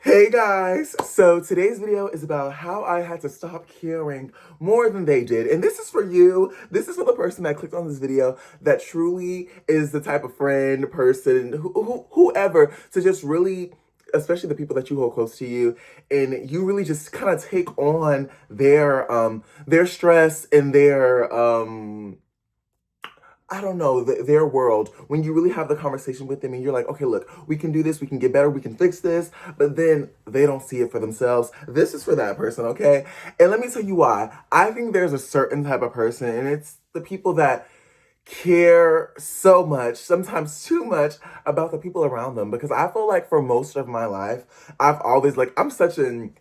Hey guys! So today's video is about how I had to stop caring more than they did. And this is for you. This is for the person that clicked on this video that truly is the type of friend, person, whoever, to just really, especially the people that you hold close to you, and you really just kind of take on their stress and their I don't know, their world, when you really have the conversation with them and you're like, okay, look, we can do this, we can get better, we can fix this, but then they don't see it for themselves. This is for that person, okay? And let me tell you why. I think there's a certain type of person, and it's the people that care so much, sometimes too much, about the people around them. Because I feel like for most of my life, I've always, like, I'm such a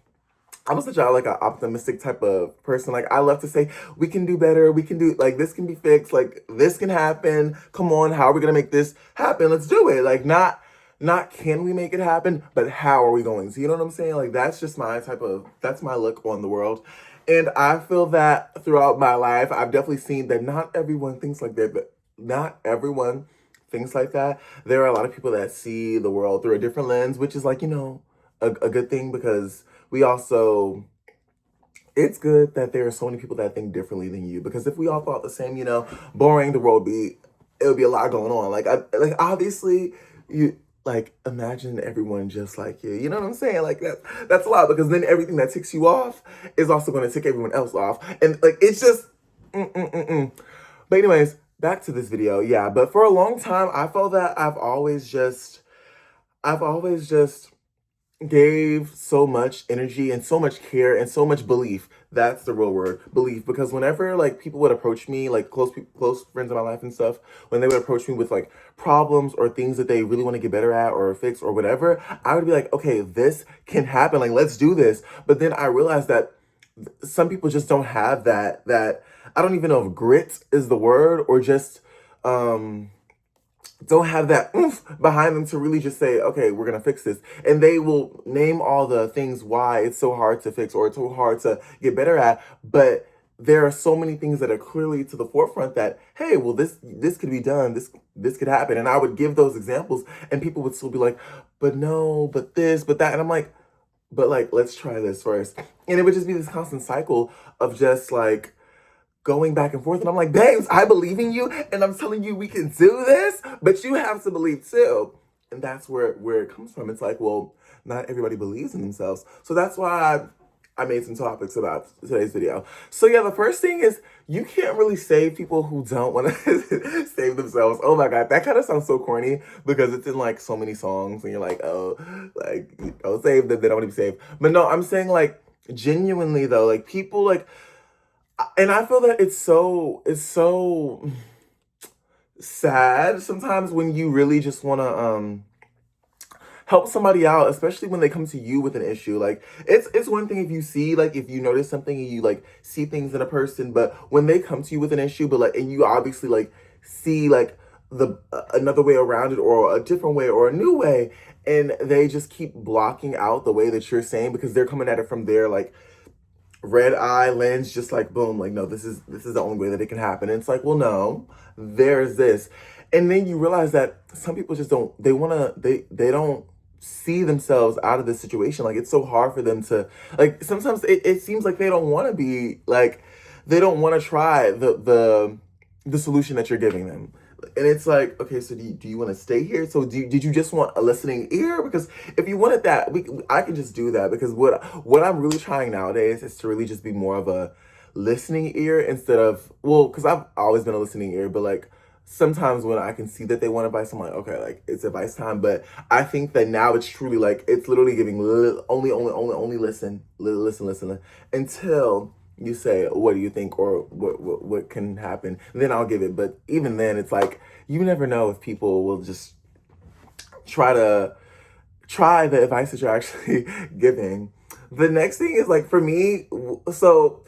like an optimistic type of person. Like I love to say, we can do better. We can do like this can be fixed. Like this can happen. Come on, how are we gonna make this happen? Let's do it. Like not can we make it happen, but how are we going to? You know what I'm saying? Like that's my look on the world. And I feel that throughout my life, I've definitely seen that not everyone thinks like that, but not everyone thinks like that. There are a lot of people that see the world through a different lens, which is like, a good thing because we also it's good that there are so many people that think differently than you because if we all thought the same, boring the world be it would be a lot going on. Like obviously you like imagine everyone just like you. You know what I'm saying? Like that's a lot because then everything that ticks you off is also going to tick everyone else off. And like it's just mm. But anyways, back to this video. Yeah, but for a long time I felt that I've always just gave so much energy and so much care and so much belief. That's the real word, belief. Because whenever like people would approach me, like close friends in my life and stuff, when they would approach me with like problems or things that they really want to get better at or fix or whatever, I would be like, okay, this can happen. Like let's do this. But then I realized that some people just don't have that I don't even know if grit is the word or just um don't have that oomph behind them to really just say, okay, we're gonna fix this. And they will name all the things why it's so hard to fix or it's so hard to get better at. But there are so many things that are clearly to the forefront that, hey, well, this could be done, this could happen. And I would give those examples and people would still be like, but no, but this, but that. And I'm like, but like, let's try this first. And it would just be this constant cycle of just like going back and forth. And I'm like, babes, I believe in you and I'm telling you we can do this, but you have to believe too. And that's where it comes from. It's like, well, not everybody believes in themselves. So that's why I made some topics about today's video. So yeah, the first thing is you can't really save people who don't want to save themselves. Oh my God, that kind of sounds so corny because it's in like so many songs and you're like, oh, like, oh, save them, they don't want to be saved. But no, I'm saying like genuinely though, like people like and I feel that it's so sad sometimes when you really just want to help somebody out, especially when they come to you with an issue. Like it's one thing if you see like if you notice something and you like see things in a person, but when they come to you with an issue, but like and you obviously like see like the another way around it or a different way or a new way, and they just keep blocking out the way that you're saying because they're coming at it from their like red eye lens, just like boom, like no, this is the only way that it can happen. And it's like, well, no, there's this. And then you realize that some people just don't they don't see themselves out of this situation. Like it's so hard for them to like sometimes it seems like they don't want to be like they don't want to try the solution that you're giving them. And it's like, okay, so do you want to stay here? So did you just want a listening ear? Because if you wanted that, I can just do that. Because what I'm really trying nowadays is to really just be more of a listening ear instead of, well, because I've always been a listening ear, but like sometimes when I can see that they want advice, I'm like, okay, like it's advice time. But I think that now it's truly like, it's literally giving only listen, listen until you say, what do you think or what can happen, then I'll give it. But even then it's like you never know if people will just try the advice that you're actually giving. The next thing is like for me, so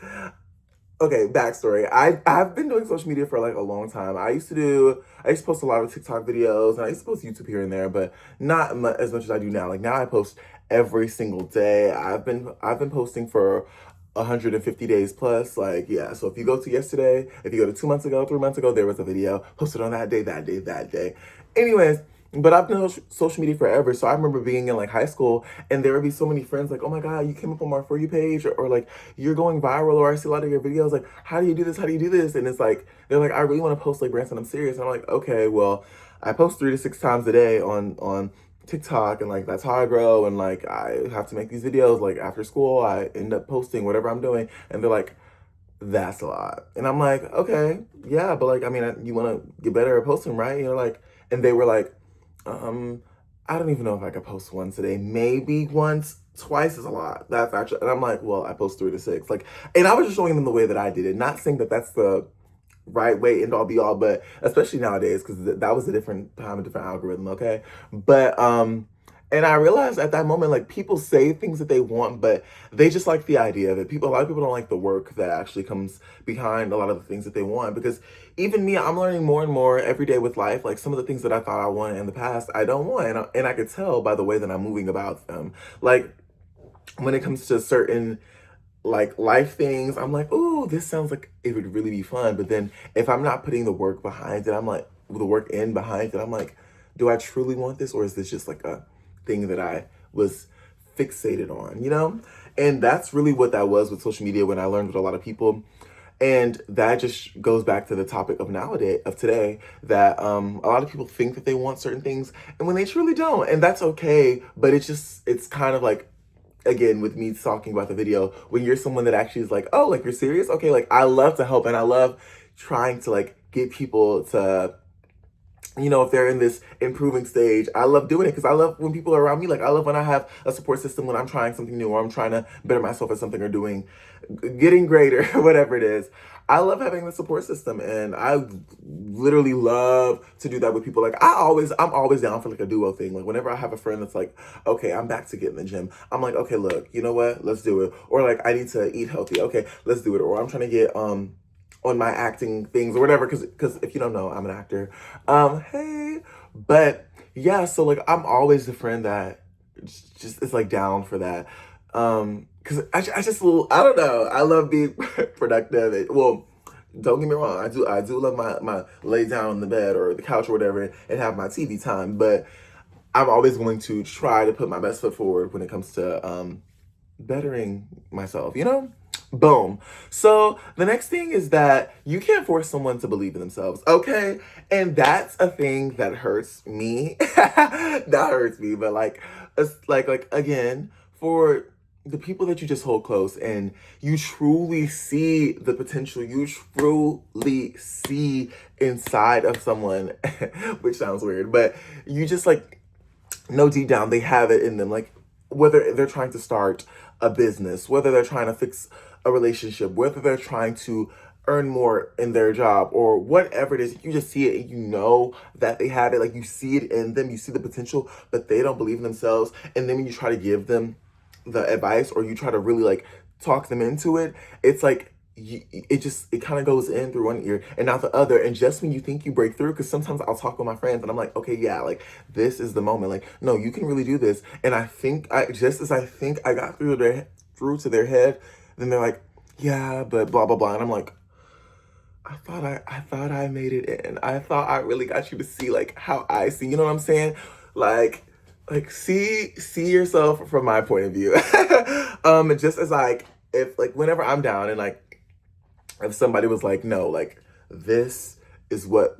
okay, backstory. I've been doing social media for like a long time. I used to post a lot of TikTok videos and I used to post YouTube here and there, but not as much as I do now. Like now I post every single day. I've been posting for 150 days plus. Like yeah, so if you go to yesterday, if you go to 2 months ago, 3 months ago, there was a video posted on that day. Anyways, But I've known social media forever. So I remember being in like high school and there would be so many friends like, oh my God, you came up on my For You page, or like you're going viral, or I see a lot of your videos. Like, how do you do this? How do you do this? And it's like, they're like, I really want to post like Branson, I'm serious. And I'm like, okay, well, I post 3 to 6 times a day on TikTok, and like that's how I grow. And like I have to make these videos like after school. I end up posting whatever I'm doing, and they're like, that's a lot. And I'm like, okay, yeah, but like, I mean, you want to get better at posting, right? You know, like, and they were like, um, I don't even know if I could post once a day. Maybe once, twice is a lot. That's actually, and I'm like, well, I post 3 to 6. Like, and I was just showing them the way that I did it. Not saying that that's the right way, end all be all, but especially nowadays, because that was a different time, a different algorithm, okay? But, and I realized at that moment, like people say things that they want, but they just like the idea of it. A lot of people don't like the work that actually comes behind a lot of the things that they want. Because even me, I'm learning more and more every day with life. Like some of the things that I thought I wanted in the past, I don't want, and I could tell by the way that I'm moving about them. Like when it comes to certain like life things, I'm like, oh, this sounds like it would really be fun. But then if I'm not putting the work behind it, I'm like, the work in behind it, I'm like, do I truly want this, or is this just like a thing that I was fixated on, you know? And that's really what that was with social media when I learned with a lot of people. And that just goes back to the topic of nowadays, of today, that a lot of people think that they want certain things, and when they truly don't, and that's okay. But it's kind of like, again, with me talking about the video, when you're someone that actually is like, oh, like you're serious, okay, like I love to help, and I love trying to like get people to, you know, if they're in this improving stage, I love doing it because I love when people are around me. Like, I love when I have a support system when I'm trying something new, or I'm trying to better myself at something, or getting greater, whatever it is. I love having the support system, and I literally love to do that with people. Like, I'm always down for like a duo thing. Like, whenever I have a friend that's like, okay, I'm back to getting the gym, I'm like, okay, look, you know what? Let's do it. Or like, I need to eat healthy. Okay, let's do it. Or I'm trying to get, on my acting things or whatever, because if you don't know, I'm an actor. Hey, but yeah, so like I'm always the friend that just is like down for that. Because I just I don't know, I love being productive. Well, don't get me wrong, I do love my lay down on the bed or the couch or whatever and have my TV time, but I'm always going to try to put my best foot forward when it comes to bettering myself, you know? Boom. So the next thing is that you can't force someone to believe in themselves, okay? And that's a thing that hurts me. That hurts me, but like, it's like again, for the people that you just hold close and you truly see the potential, you truly see inside of someone, which sounds weird, but you just like know deep down they have it in them. Like whether they're trying to start a business, whether they're trying to fix a relationship, whether they're trying to earn more in their job, or whatever it is, you just see it and you know that they have it. Like you see it in them, you see the potential, but they don't believe in themselves. And then when you try to give them the advice, or you try to really like talk them into it, it's like it kind of goes in through one ear and out the other. And just when you think you break through, because sometimes I'll talk with my friends and I'm like, okay, yeah, like this is the moment, like no, you can really do this. And I think I just as I think I got through to their head, then they're like, yeah, but blah blah blah. And I'm like, I thought I made it in. I thought I really got you to see like how I see. You know what I'm saying? Like see yourself from my point of view. Just as like, if like whenever I'm down and like if somebody was like, no, like this is what,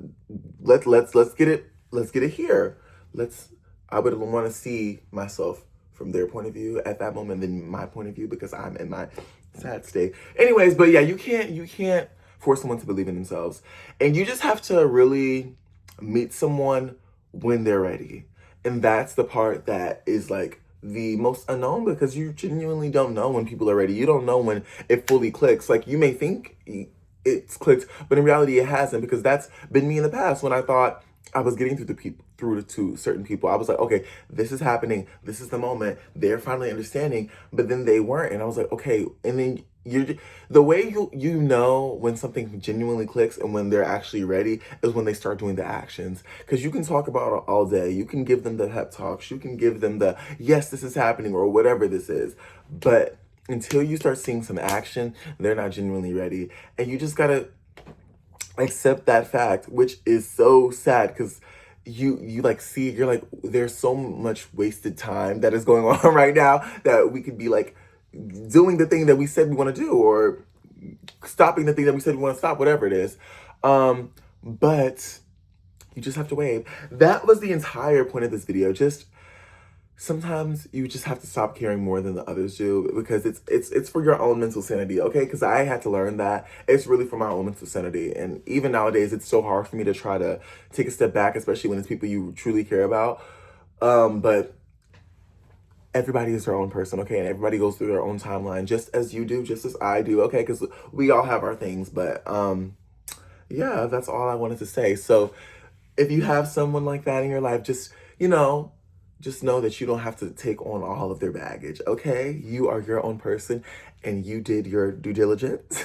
let's get it here. Let's I would want to see myself from their point of view at that moment than my point of view, because I'm in my sad state. Anyways, but yeah, you can't force someone to believe in themselves. And you just have to really meet someone when they're ready. And that's the part that is like the most unknown, because you genuinely don't know when people are ready. You don't know when it fully clicks. Like you may think it's clicked, but in reality it hasn't, because that's been me in the past when I thought I was getting through to certain people. I was like, okay, this is happening. This is the moment. They're finally understanding, but then they weren't, and I was like, okay. And then the way you know when something genuinely clicks and when they're actually ready is when they start doing the actions. Because you can talk about it all day. You can give them the pep talks. You can give them the yes, this is happening, or whatever this is, but until you start seeing some action, they're not genuinely ready, and you just gotta accept that fact, which is so sad, because you like see, you're like, there's so much wasted time that is going on right now that we could be like doing the thing that we said we want to do, or stopping the thing that we said we want to stop, whatever it is. But you just have to wave. That was the entire point of this video. Just sometimes you just have to stop caring more than the others do, because it's for your own mental sanity, okay? Because I had to learn that it's really for my own mental sanity. And even nowadays, it's so hard for me to try to take a step back, especially when it's people you truly care about. But everybody is their own person, okay? And everybody goes through their own timeline, just as you do, just as I do, okay? Because we all have our things. But yeah, that's all I wanted to say. So if you have someone like that in your life, just know that you don't have to take on all of their baggage, okay? You are your own person, and you did your due diligence.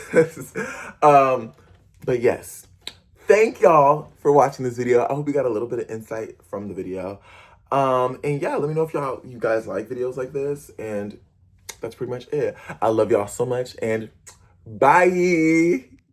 But yes, thank y'all for watching this video. I hope you got a little bit of insight from the video. And yeah, let me know if you guys like videos like this, and that's pretty much it. I love y'all so much, and bye.